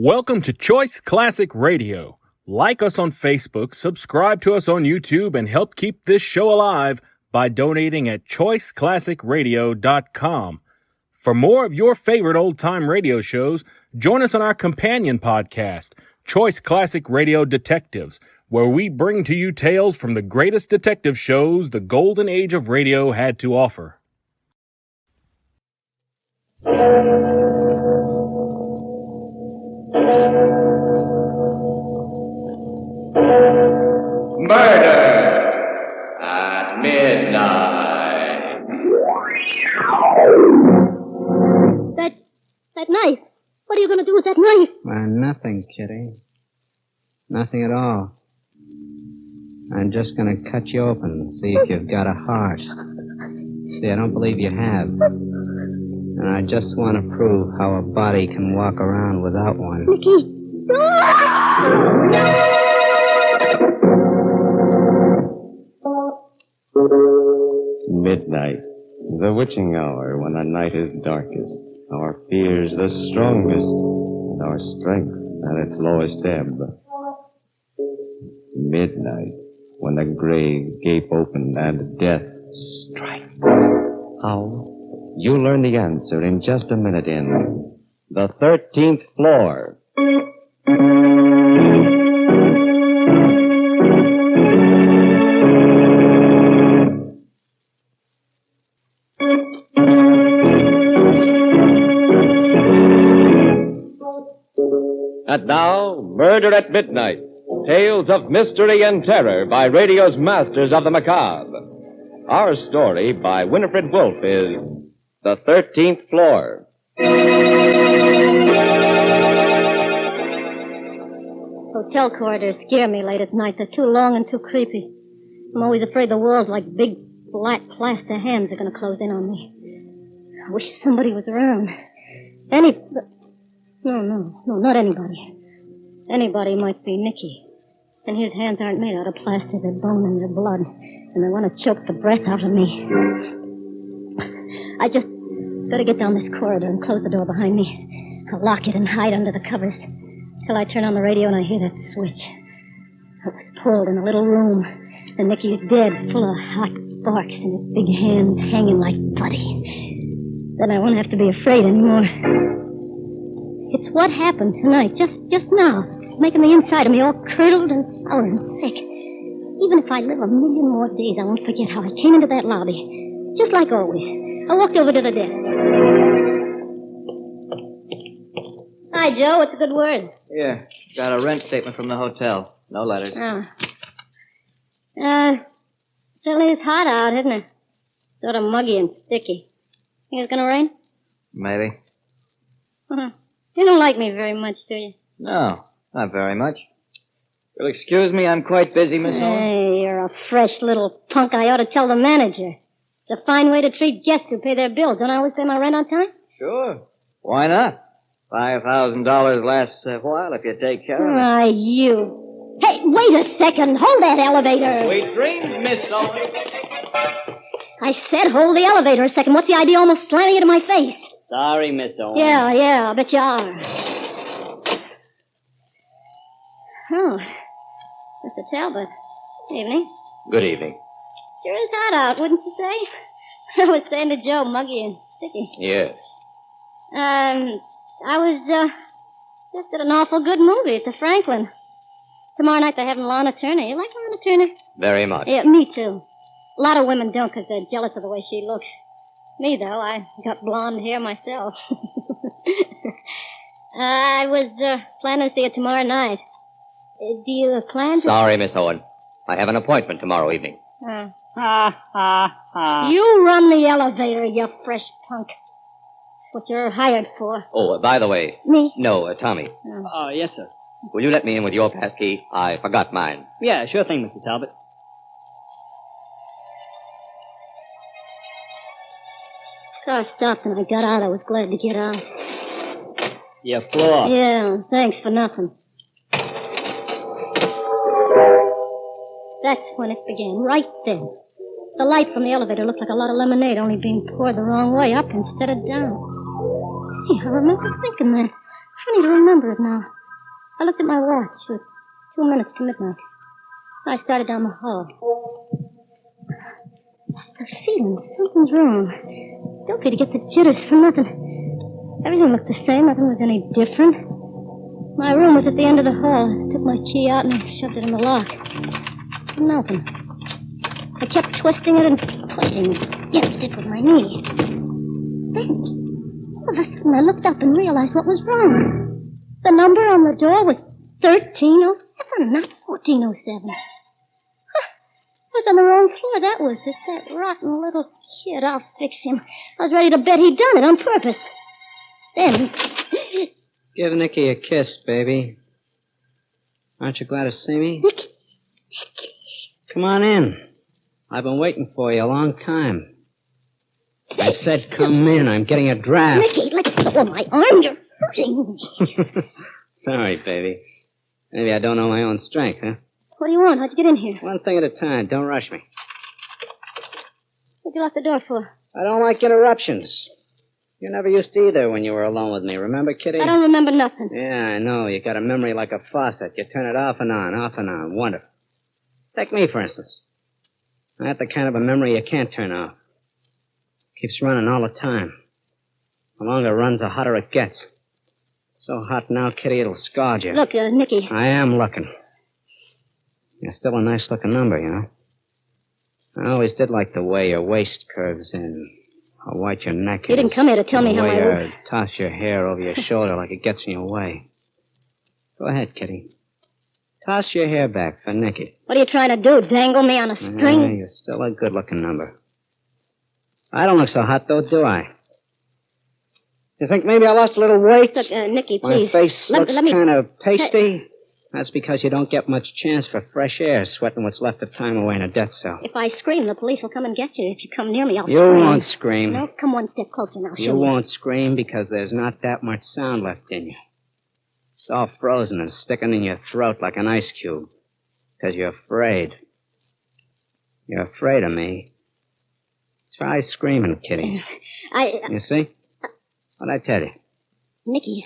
Welcome to Choice Classic Radio. Like us on Facebook, subscribe to us on YouTube, and help keep this show alive by donating at choiceclassicradio.com. For more of your favorite old-time radio shows, join us on our companion podcast, Choice Classic Radio Detectives, where we bring to you tales from the greatest detective shows the golden age of radio had to offer. Murder at midnight. That knife. What are you going to do with that knife? Nothing, Kitty. Nothing at all. I'm just going to cut you open and see if you've got a heart. See, I don't believe you have. And I just want to prove how a body can walk around without one. Nicky. Midnight, the witching hour when the night is darkest, our fears the strongest, and our strength at its lowest ebb. Midnight, when the graves gape open and death strikes. How? You'll learn the answer in just a minute in The 13th Floor. And now, Murder at Midnight. Tales of mystery and terror by radio's masters of the macabre. Our story by Winifred Wolfe is The 13th Floor. Hotel corridors scare me late at night. They're too long and too creepy. I'm always afraid the walls, like big, flat plaster hands, are going to close in on me. I wish somebody was around. No, not anybody. Anybody might be Nicky. And his hands aren't made out of plaster. They're bone and they're blood. And they want to choke the breath out of me. I just got to get down this corridor and close the door behind me. I'll lock it and hide under the covers till I turn on the radio and I hear that switch. It was pulled in a little room. And Nicky's dead, full of hot sparks and his big hands hanging like putty. Then I won't have to be afraid anymore. It's what happened tonight, just now. It's making the inside of me all curdled and sour and sick. Even if I live a million more days, I won't forget how I came into that lobby. Just like always. I walked over to the desk. Hi, Joe. What's a good word? Here. Got a rent statement from the hotel. No letters. Oh. Certainly it's hot out, isn't it? Sort of muggy and sticky. Think it's gonna rain? Maybe. You don't like me very much, do you? No, not very much. You'll excuse me, I'm quite busy, Miss Owen. Hey, you're a fresh little punk. I ought to tell the manager. It's a fine way to treat guests who pay their bills. Don't I always pay my rent on time? Sure. Why not? $5,000 lasts a while if you take care of it. Why, you... Hey, wait a second. Hold that elevator. Sweet dreams, Miss Owen. I said hold the elevator a second. What's the idea almost slamming it in my face? Sorry, Miss Owen. Yeah, I bet you are. Oh, Mr. Talbot. Evening. Good evening. Sure is hot out, wouldn't you say? I was saying to Joe, muggy and sticky. Yes. I was, just at an awful good movie at the Franklin. Tomorrow night they're having Lana Turner. You like Lana Turner? Very much. Yeah, me too. A lot of women don't because they're jealous of the way she looks. Me, though, I got blonde hair myself. I was planning to see it tomorrow night. Do you plan to... Sorry, Miss Owen. I have an appointment tomorrow evening. You run the elevator, you fresh punk. That's what you're hired for. Oh, by the way... Me? No, Tommy. Oh, yes, sir. Will you let me in with your pass key? I forgot mine. Yeah, sure thing, Mr. Talbot. Car stopped and I got out. I was glad to get out. Your floor. Yeah, thanks for nothing. That's when it began, right then. The light from the elevator looked like a lot of lemonade, only being poured the wrong way, up instead of down. Hey, I remember thinking that. Funny to remember it now. I looked at my watch. It was 2 minutes to midnight. I started down the hall. The feeling, something's wrong. Don't be to get the jitters for nothing. Everything looked the same. Nothing was any different. My room was at the end of the hall. I took my key out and I shoved it in the lock. Couldn't open. I kept twisting it and pushing against it with my knee. Then, all of a sudden, I looked up and realized what was wrong. The number on the door was 1307, not 1407. I was on the wrong floor. That was it. That rotten little kid. I'll fix him. I was ready to bet he'd done it on purpose. Then... Give Nicky a kiss, baby. Aren't you glad to see me? Nicky. Come on in. I've been waiting for you a long time. I said come in. I'm getting a draft. Nicky, let go of my arm. You're hurting me. Sorry, baby. Maybe I don't know my own strength, huh? What do you want? How'd you get in here? One thing at a time. Don't rush me. What'd you lock the door for? I don't like interruptions. You never used to either when you were alone with me. Remember, Kitty? I don't remember nothing. Yeah, I know. You got a memory like a faucet. You turn it off and on, off and on. Wonderful. Take me, for instance. I have the kind of a memory you can't turn off. Keeps running all the time. The longer it runs, the hotter it gets. It's so hot now, Kitty, it'll scald you. Look, Nicky. I am looking. You're still a nice-looking number, you know. I always did like the way your waist curves in, how white your neck is. You didn't come here to tell me how I The way look. you toss your hair over your shoulder like it gets in your way. Go ahead, Kitty. Toss your hair back for Nicky. What are you trying to do, dangle me on a string? Yeah, you're still a good-looking number. I don't look so hot, though, do I? You think maybe I lost a little weight? Look, Nicky, please. My face looks let me... kind of pasty. That's because you don't get much chance for fresh air sweating what's left of time away in a death cell. If I scream, the police will come and get you. If you come near me, I'll You scream. won't scream. No, come one step closer now. You won't scream because there's not that much sound left in you. It's all frozen and sticking in your throat like an ice cube. Because you're afraid. You're afraid of me. Try screaming, Kitty. You see? What'd I tell you? Nicky,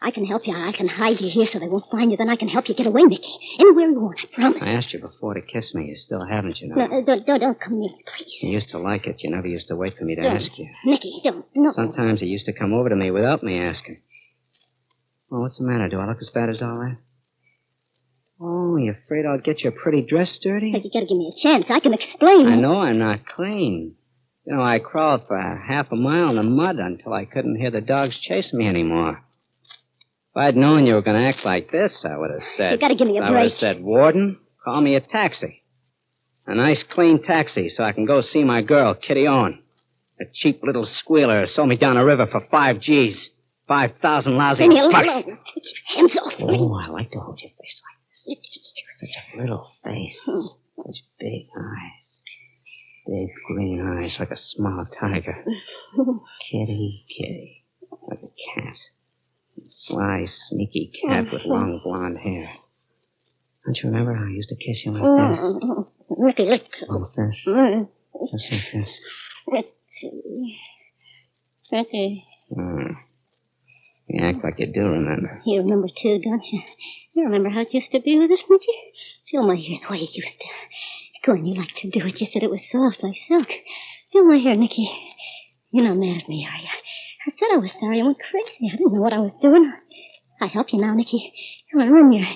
I can help you. I can hide you here so they won't find you. Then I can help you get away, Nicky. Anywhere you want, I promise. I asked you before to kiss me. You still haven't, you know. No, don't come near me, please. You used to like it. You never used to wait for me to ask you. Nicky, don't. No. Sometimes you used to come over to me without me asking. Well, what's the matter? Do I look as bad as all that? Oh, you afraid I'll get your pretty dress dirty? But you gotta give me a chance. I can explain. I know I'm not clean. You know, I crawled for half a mile in the mud until I couldn't hear the dogs chasing me anymore. If I'd known you were going to act like this, I would have said... You gotta give me a I would break. have said, Warden, call me a taxi. A nice, clean taxi so I can go see my girl, Kitty Owen. A cheap little squealer who sold me down the river for 5 G's. 5,000 lousy Leave me alone. bucks. Take your hands off me. Oh, I like to hold your face like this. Such a little face. Such big eyes. Big green eyes like a small tiger. Kitty, Kitty. Like a cat. A sly, sneaky cat with long blonde hair. Don't you remember how I used to kiss you like this? Nicky, let go. Like this? Just like this. Nicky. You act like you do remember. You remember, too, don't you? You remember how it used to be with us, Nicky? Feel my hair the way it used to. Go on, you like to do it. You said it was soft like silk. Feel my hair, Nicky. You're not mad at me, are you? I said I was sorry. I went crazy. I didn't know what I was doing. I help you now, Nicky. Come on, run your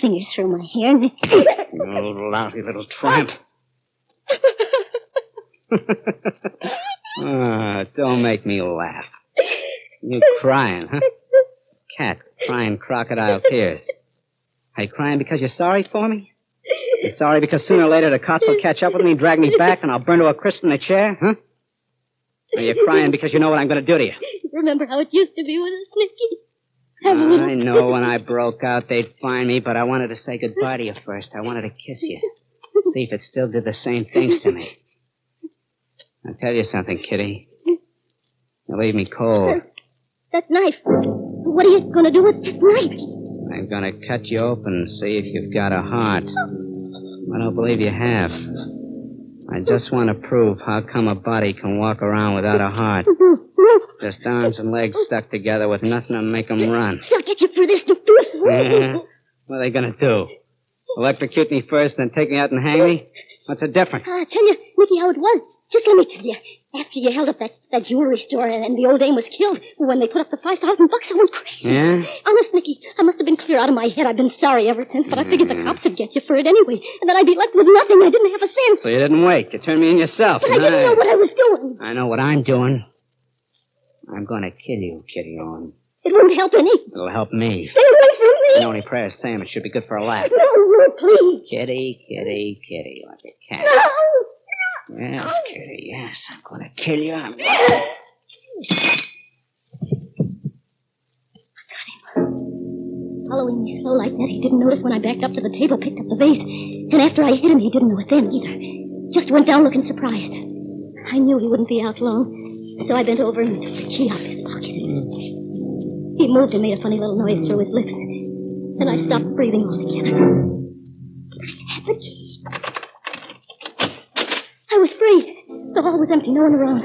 fingers through my hair. You lousy little tramp. Don't make me laugh. You crying, huh? Cat crying crocodile tears. Are you crying because you're sorry for me? You're sorry because sooner or later the cops will catch up with me and drag me back and I'll burn to a crisp in the chair, huh? Or you're crying because you know what I'm going to do to you? Remember how it used to be with us, Nicky? I know when I broke out they'd find me, but I wanted to say goodbye to you first. I wanted to kiss you. See if it still did the same things to me. I'll tell you something, Kitty. You leave me cold. That knife. What are you going to do with that knife? I'm going to cut you open and see if you've got a heart. I don't believe you have. I just want to prove how come a body can walk around without a heart. Just arms and legs stuck together with nothing to make them run. I'll get you through this. Yeah. What are they going to do? Electrocute me first, then take me out and hang me? What's the difference? I'll tell you, Nicky, how it was. Just let me tell you. After you held up that jewelry store and the old dame was killed, when they put up the $5,000, I went crazy. Yeah? Honest, Nicky, I must have been clear out of my head. I've been sorry ever since, but I figured the cops would get you for it anyway, and then I'd be left with nothing. I didn't have a cent. So you didn't wait. You turned me in yourself. But I didn't know what I was doing. I know what I'm doing. I'm going to kill you, Kitty Owen. It wouldn't help any. It'll help me. Stay away from me. The only prayer is Sam. It should be good for a laugh. No, please. Kitty, kitty, kitty, like a cat. No. Yes, Kitty, yes. I'm going to kill you. I'm Following me slow like that, he didn't notice when I backed up to the table, picked up the vase. And after I hit him, he didn't know it then either. Just went down looking surprised. I knew he wouldn't be out long, so I bent over and took the key out of his pocket. He moved and made a funny little noise through his lips. Then I stopped breathing altogether. I had the key. I was free. The hall was empty, no one around.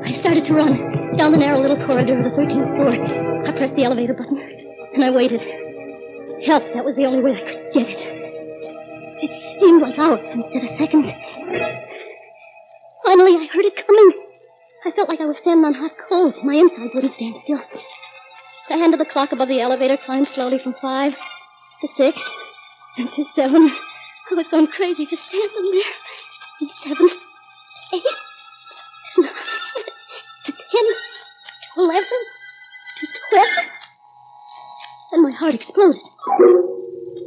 I started to run down the narrow little corridor of the 13th floor. I pressed the elevator button, and I waited. Help, that was the only way I could get it. It seemed like hours instead of seconds. Finally, I heard it coming. I felt like I was standing on hot coals. My insides wouldn't stand still. The hand of the clock above the elevator climbed slowly from 5 to 6 and to 7. I was going crazy to stand them there. And 7, 8, 9, to 10, to 11, to 12. And my heart exploded.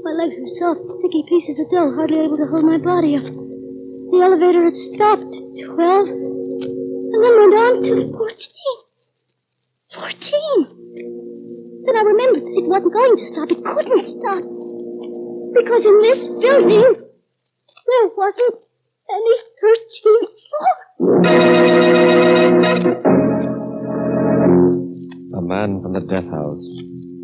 My legs were soft, sticky pieces of dough, hardly able to hold my body up. The elevator had stopped at 12, and then went on to 14. 14! Then I remembered that it wasn't going to stop. It couldn't stop. Because in this building, there wasn't any 13th floor. A man from the death house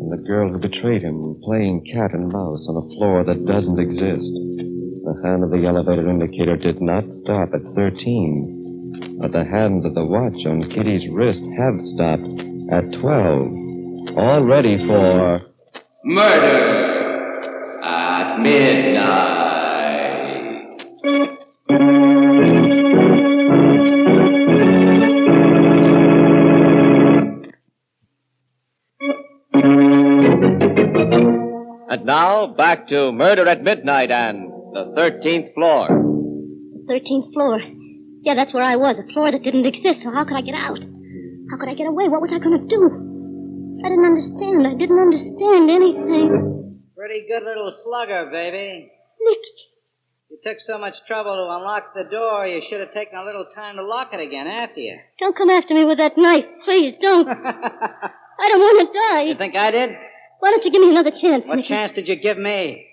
and the girl who betrayed him playing cat and mouse on a floor that doesn't exist. The hand of the elevator indicator did not stop at 13, but the hands of the watch on Kitty's wrist have stopped at 12. All ready for Murder at midnight. And now, back to Murder at Midnight and the 13th floor. 13th floor. Yeah, that's where I was, a floor that didn't exist, so how could I get out? How could I get away? What was I going to do? I didn't understand. I didn't understand anything. Pretty good little slugger, baby. Nicky. You took so much trouble to unlock the door, you should have taken a little time to lock it again after you. Don't come after me with that knife. Please, don't. I don't want to die. You think I did? Why don't you give me another chance, What Nicky? chance did you give me?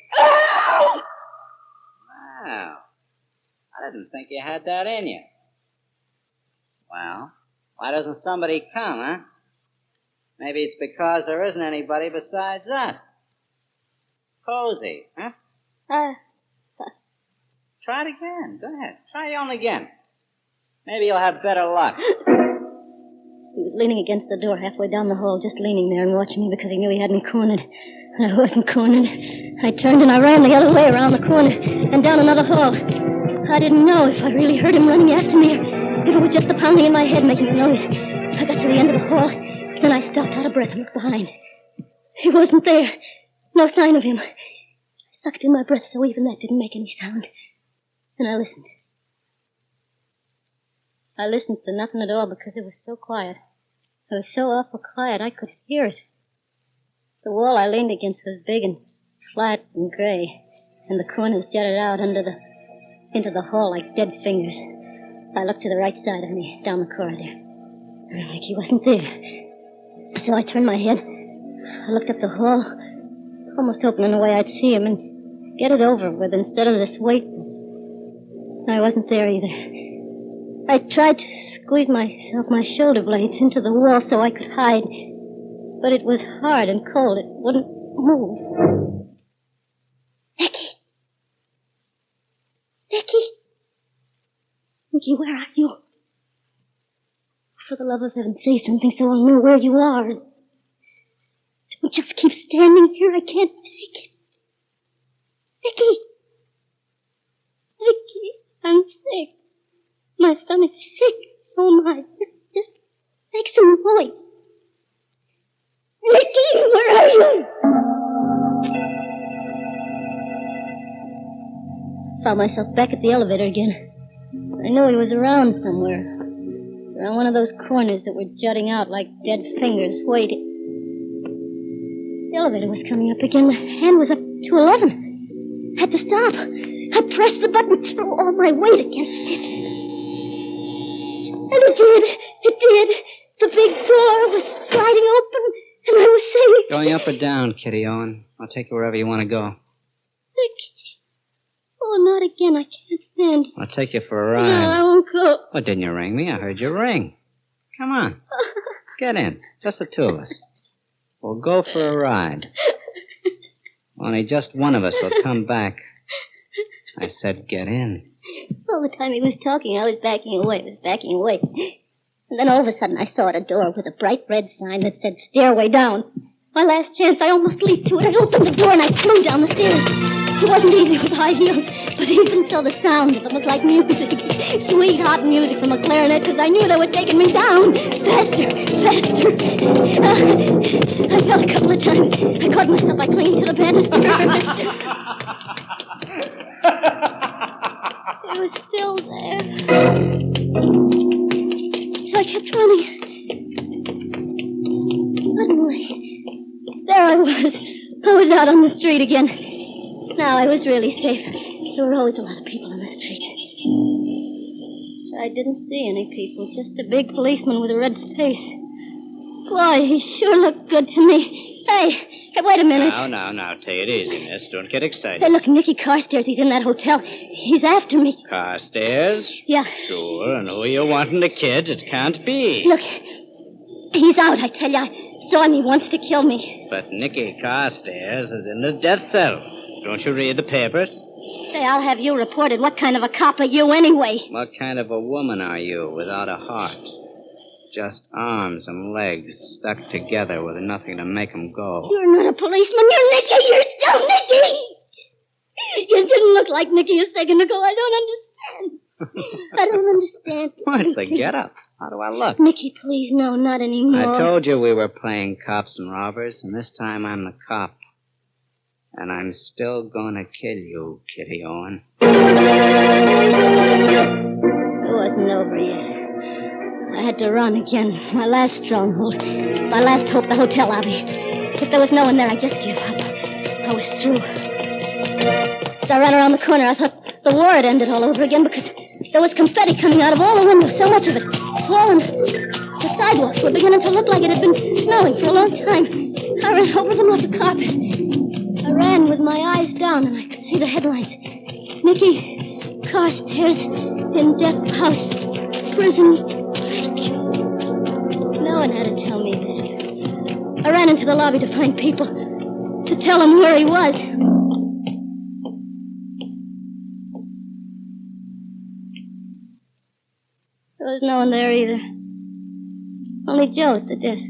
Wow. I didn't think you had that in you. Well, why doesn't somebody come, huh? Maybe it's because there isn't anybody besides us. Cozy, huh? Try it again. Go ahead. Try your own again. Maybe you'll have better luck. He was leaning against the door halfway down the hall, just leaning there and watching me because he knew he had me cornered. And I wasn't cornered. I turned and I ran the other way around the corner and down another hall. I didn't know if I really heard him running after me or if it was just the pounding in my head making the noise. I got to the end of the hall, then I stopped out of breath and looked behind. He wasn't there. No sign of him. I sucked in my breath so even that didn't make any sound. And I listened. I listened to nothing at all because it was so quiet. It was so awful quiet I could hear it. The wall I leaned against was big and flat and gray, and the corners jutted out into the hall like dead fingers. I looked to the right side of me, down the corridor. Nicky wasn't there. So I turned my head. I looked up the hall, almost hoping in a way I'd see him and get it over with instead of this wait. I wasn't there either. I tried to squeeze my shoulder blades into the wall so I could hide, but it was hard and cold. It wouldn't move. Nicky! Nicky! Nicky, where are you? For the love of heaven, say something so I'll know where you are. Don't just keep standing here. I can't take it. Nicky! Nicky, I'm sick. My stomach's sick. So am I. Just make some noise. Nicky, where are you? Found myself back at the elevator again. I knew he was around somewhere. Around one of those corners that were jutting out like dead fingers waiting. The elevator was coming up again. The hand was up to 11. Had to stop. I pressed the button, threw all my weight against it. And it did. It did. The big door was sliding open, and I was saying... Going up or down, Kitty Owen? I'll take you wherever you want to go. Nicky. Oh, not again. I can't stand it. I'll take you for a ride. No, I won't go. Well, didn't you ring me? I heard you ring. Come on. Get in. Just the two of us. We'll go for a ride. Only just one of us will come back. I said get in. All the time he was talking, I was backing away. And then all of a sudden I saw at a door with a bright red sign that said stairway down. My last chance, I almost leaped to it. I opened the door and I flew down the stairs. It wasn't easy with high heels, but even so the sound of them was like music. Sweet, hot music from a clarinet, because I knew they were taking me down. Faster. I fell a couple of times. I caught myself. I clinging to the banister. It was still there. So I kept running. Suddenly, there I was. I was out on the street again. Now I was really safe. There were always a lot of people on the streets. I didn't see any people, just a big policeman with a red face. Boy, he sure looked good to me. Hey, wait a minute. Now, take it easy, miss. Don't get excited. Hey, look, Nicky Carstairs, he's in that hotel. He's after me. Carstairs? Yeah. Sure, and who you wanting the kid? It can't be. Look, he's out, I tell you. I saw him. He wants to kill me. But Nicky Carstairs is in the death cell. Don't you read the papers? Hey, I'll have you reported. What kind of a cop are you anyway? What kind of a woman are you without a heart? Just arms and legs stuck together with nothing to make them go. You're not a policeman. You're Nicky. You're still Nicky. You didn't look like Nicky a second ago. I don't understand. What's the get-up? How do I look? Nicky, please, no, not anymore. I told you we were playing cops and robbers, and this time I'm the cop. And I'm still gonna kill you, Kitty Owen. It wasn't over yet. I had to run again. My last stronghold. My last hope, the hotel lobby. If there was no one there, I just gave up. I was through. As I ran around the corner, I thought the war had ended all over again because there was confetti coming out of all the windows, so much of it. Falling. The sidewalks were beginning to look like it had been snowing for a long time. I ran over them like a carpet. I ran with my eyes down, and I could see the headlines. Nicky Carstairs in death house, prison break. No one had to tell me that. I ran into the lobby to find people, to tell them where he was. There was no one there either. Only Joe at the desk.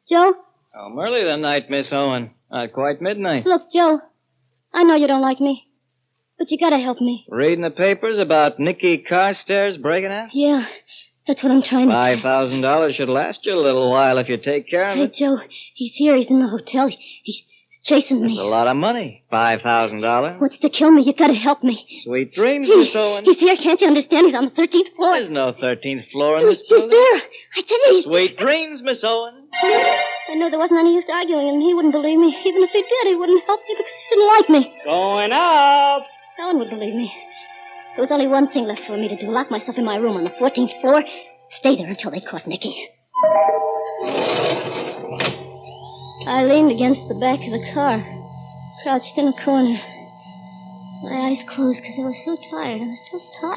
Joe? Home early tonight, Miss Owen. Not quite midnight. Look, Joe, I know you don't like me, but you gotta help me. Reading the papers about Nicky Carstairs breaking out? Yeah, that's what I'm trying to do. $5,000 should last you a little while if you take care of Hey, it. Joe, he's here. He's in the hotel. He's chasing That's me. a lot of money. $5,000. Wants to kill me. You gotta help me. Sweet dreams, Miss Owen. He's here. Can't you understand? He's on the 13th floor. There's no 13th floor in this He's building. there. I tell you, he's... Sweet dreams, Miss Owen. I knew there wasn't any use arguing, and he wouldn't believe me. Even if he did, he wouldn't help me because he didn't like me. Going up! No one would believe me. There was only one thing left for me to do. Lock myself in my room on the 14th floor. Stay there until they caught Nicky. I leaned against the back of the car, crouched in a corner. My eyes closed because I was so tired.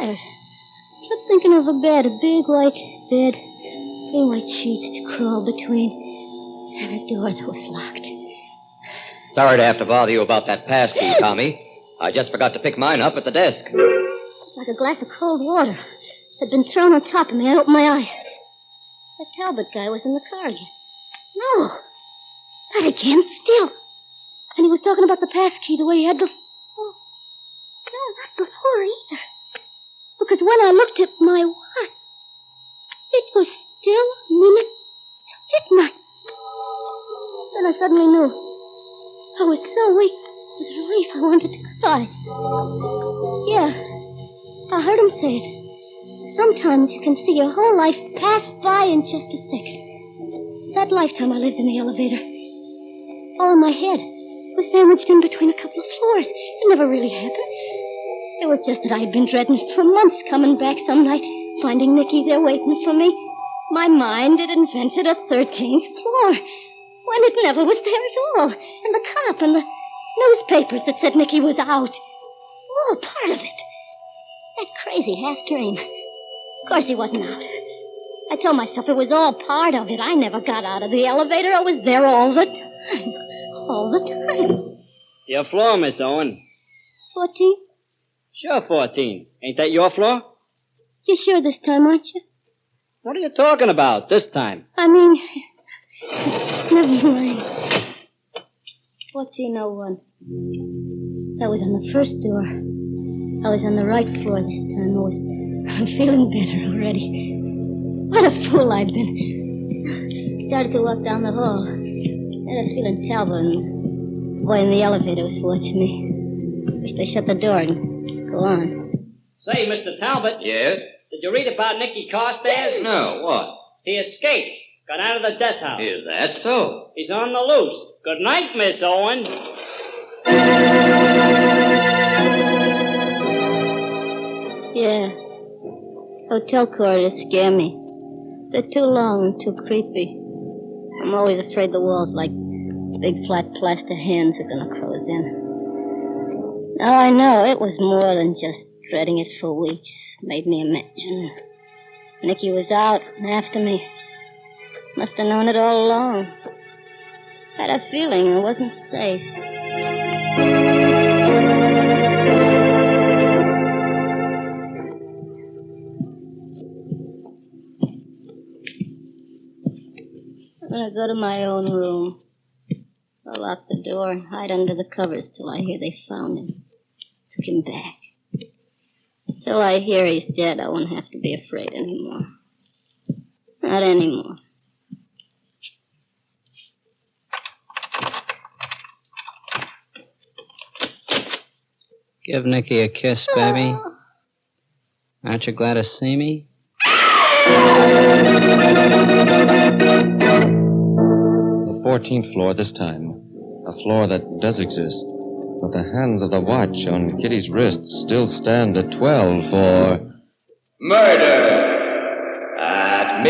I kept thinking of a bed, a big white bed, clean white sheets to crawl between, and a door that was locked. Sorry to have to bother you about that pass key, Tommy. I just forgot to pick mine up at the desk. Just like a glass of cold water had been thrown on top of me. I opened my eyes. That Talbot guy was in the car again. No. Not again. Still. And he was talking about the pass key the way he had before. Oh, no, not before either. Because when I looked at my watch, it was still a minute to midnight. Then I suddenly knew. I was so weak with relief I wanted to cry. Yeah, I heard him say it. Sometimes you can see your whole life pass by in just a second. That lifetime I lived in the elevator, all in my head, was sandwiched in between a couple of floors. It never really happened. It was just that I had been dreading it for months, coming back some night, finding Nicky there waiting for me. My mind had invented a 13th floor, when it never was there at all. And the cop and the newspapers that said Nicky was out. All part of it. That crazy half-dream. Of course he wasn't out. I told myself it was all part of it. I never got out of the elevator. I was there all the time. All the time. Your floor, Miss Owen. 14? Sure, 14. Ain't that your floor? You sure this time, aren't you? What are you talking about this time? I mean, never mind. 1401. That was on the first door. I was on the right floor this time. I'm feeling better already. What a fool I'd been. Started to walk down the hall. Had a feeling Talbot and the boy in the elevator was watching me. Wished they shut the door and go on. Say, Mr. Talbot. Yes? Did you read about Nicky Carstairs? No, what? He escaped. Got out of the death house. Is that so? He's on the loose. Good night, Miss Owen. Yeah. Hotel corridors scare me. They're too long and too creepy. I'm always afraid the walls, like big flat plaster hands, are going to close in. Now I know it was more than just dreading it for weeks. Made me imagine. Nicky was out and after me. Must have known it all along. Had a feeling I wasn't safe. I'm going to go to my own room. I'll lock the door and hide under the covers till I hear they found him. Took him back. Till I hear he's dead, I won't have to be afraid anymore. Not anymore. Give Nicky a kiss, baby. Aren't you glad to see me? The 14th floor this time. A floor that does exist. But the hands of the watch on Kitty's wrist still stand at 12 for... Murder at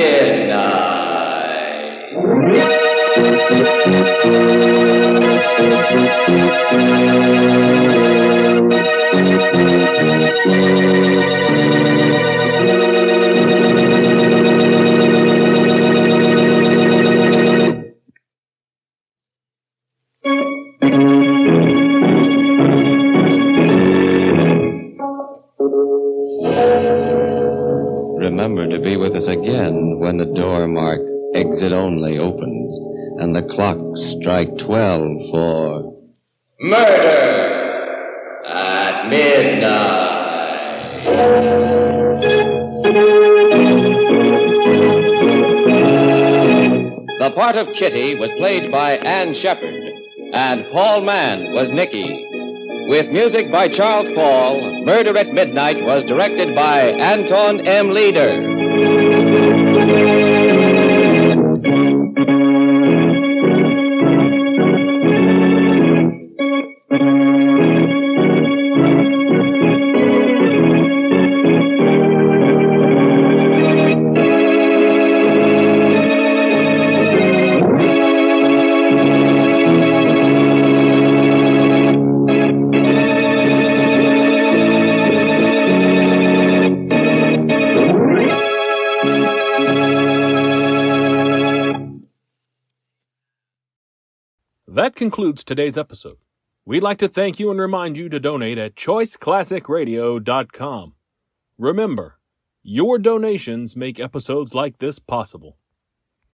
Remember to be with us again when the door marked Exit Only opens and the clocks strike 12 for... Murder at Midnight. The part of Kitty was played by Ann Shepard, and Paul Mann was Nicky. With music by Charles Paul, Murder at Midnight was directed by Anton M. Leader. That concludes today's episode. We'd like to thank you and remind you to donate at choiceclassicradio.com. Remember, your donations make episodes like this possible.